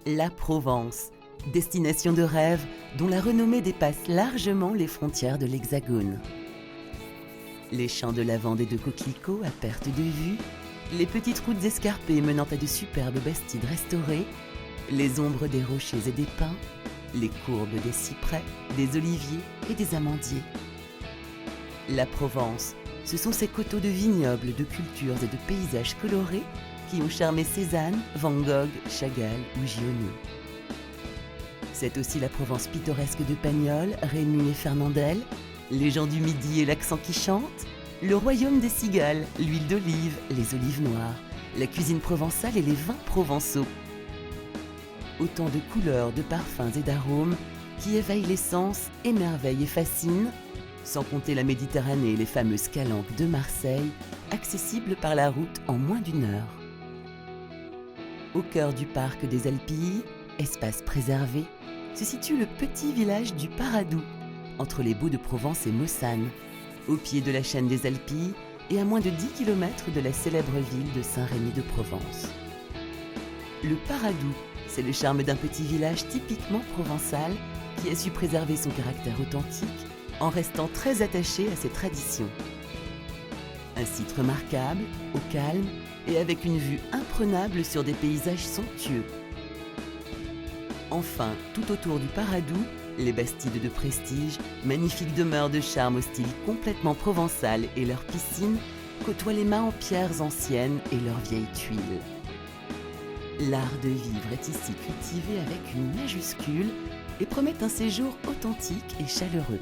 La Provence, destination de rêve dont la renommée dépasse largement les frontières de l'Hexagone. Les champs de lavande et de coquelicots à perte de vue, les petites routes escarpées menant à de superbes bastides restaurées, les ombres des rochers et des pins, les courbes des cyprès, des oliviers et des amandiers. La Provence, ce sont ces coteaux de vignobles, de cultures et de paysages colorés qui ont charmé Cézanne, Van Gogh, Chagall ou Giono. C'est aussi la Provence pittoresque de Pagnol, Rému et Fernandel, les gens du Midi et l'accent qui chante, le royaume des cigales, l'huile d'olive, les olives noires, la cuisine provençale et les vins provençaux. Autant de couleurs, de parfums et d'arômes qui éveillent les sens, émerveillent et fascinent, sans compter la Méditerranée et les fameuses calanques de Marseille, accessibles par la route en moins d'1 heure. Au cœur du parc des Alpilles, espace préservé, se situe le petit village du Paradou, entre les Baux-de-Provence et Mossane, au pied de la chaîne des Alpilles et à moins de 10 km de la célèbre ville de Saint-Rémy-de-Provence. Le Paradou, c'est le charme d'un petit village typiquement provençal qui a su préserver son caractère authentique en restant très attaché à ses traditions. Un site remarquable, au calme et avec une vue imprenable sur des paysages somptueux. Enfin, tout autour du Paradou, les bastides de prestige, magnifiques demeures de charme au style complètement provençal et leurs piscines côtoient les mains en pierres anciennes et leurs vieilles tuiles. L'art de vivre est ici cultivé avec une majuscule et promet un séjour authentique et chaleureux.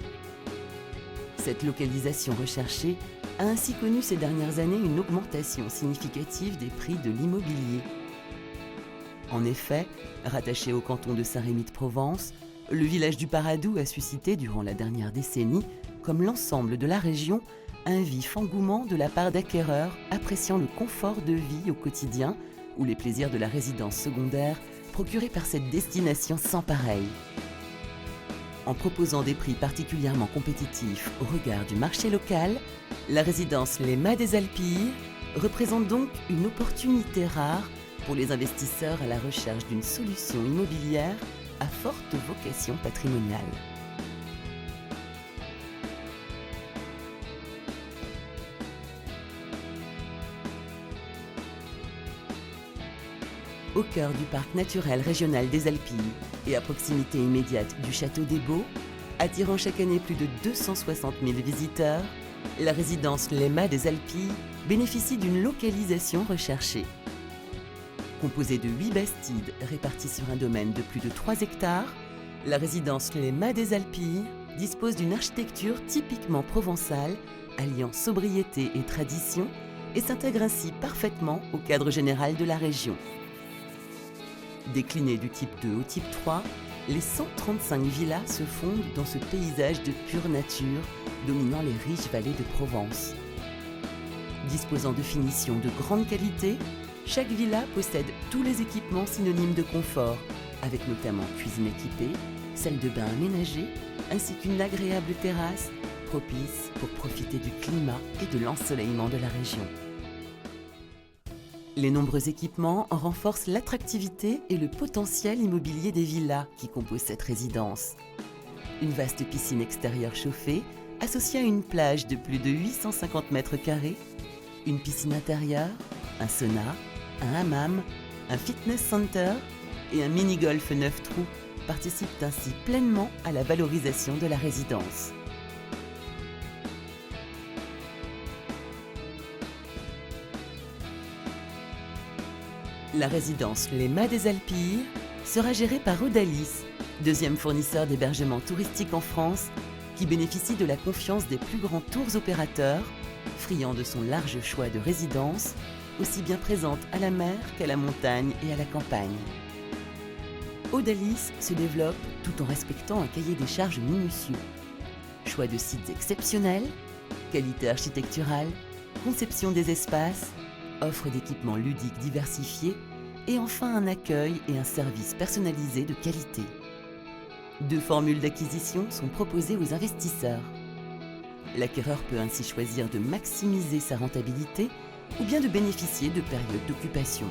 Cette localisation recherchée a ainsi connu ces dernières années une augmentation significative des prix de l'immobilier. En effet, rattaché au canton de Saint-Rémy-de-Provence, le village du Paradou a suscité durant la dernière décennie, comme l'ensemble de la région, un vif engouement de la part d'acquéreurs appréciant le confort de vie au quotidien ou les plaisirs de la résidence secondaire procurés par cette destination sans pareil. En proposant des prix particulièrement compétitifs au regard du marché local, la résidence Les Mas des Alpilles représente donc une opportunité rare pour les investisseurs à la recherche d'une solution immobilière à forte vocation patrimoniale. Au cœur du parc naturel régional des Alpilles et à proximité immédiate du château des Baux, attirant chaque année plus de 260 000 visiteurs, la résidence Les Mas des Alpilles bénéficie d'une localisation recherchée. Composée de 8 bastides réparties sur un domaine de plus de 3 hectares, la résidence Les Mas des Alpilles dispose d'une architecture typiquement provençale, alliant sobriété et tradition, et s'intègre ainsi parfaitement au cadre général de la région. Déclinées du type 2 au type 3, les 135 villas se fondent dans ce paysage de pure nature, dominant les riches vallées de Provence. Disposant de finitions de grande qualité, chaque villa possède tous les équipements synonymes de confort, avec notamment cuisine équipée, salle de bain aménagée, ainsi qu'une agréable terrasse, propice pour profiter du climat et de l'ensoleillement de la région. Les nombreux équipements renforcent l'attractivité et le potentiel immobilier des villas qui composent cette résidence. Une vaste piscine extérieure chauffée, associée à une plage de plus de 850 mètres carrés, une piscine intérieure, un sauna, un hammam, un fitness center et un mini-golf 9 trous participent ainsi pleinement à la valorisation de la résidence. La résidence Les Mas des Alpilles sera gérée par Odalis, deuxième fournisseur d'hébergement touristique en France, qui bénéficie de la confiance des plus grands tours opérateurs, friand de son large choix de résidences, aussi bien présentes à la mer qu'à la montagne et à la campagne. Odalis se développe tout en respectant un cahier des charges minutieux. Choix de sites exceptionnels, qualité architecturale, conception des espaces, offre d'équipements ludiques diversifiés et enfin un accueil et un service personnalisé de qualité. 2 formules d'acquisition sont proposées aux investisseurs. L'acquéreur peut ainsi choisir de maximiser sa rentabilité ou bien de bénéficier de périodes d'occupation.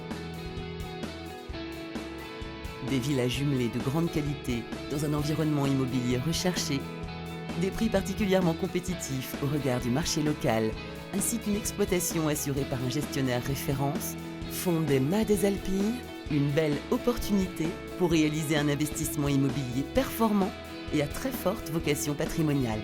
Des villas jumelées de grande qualité dans un environnement immobilier recherché, des prix particulièrement compétitifs au regard du marché local, ainsi qu'une exploitation assurée par un gestionnaire référence, font des Mas des Alpilles une belle opportunité pour réaliser un investissement immobilier performant et à très forte vocation patrimoniale.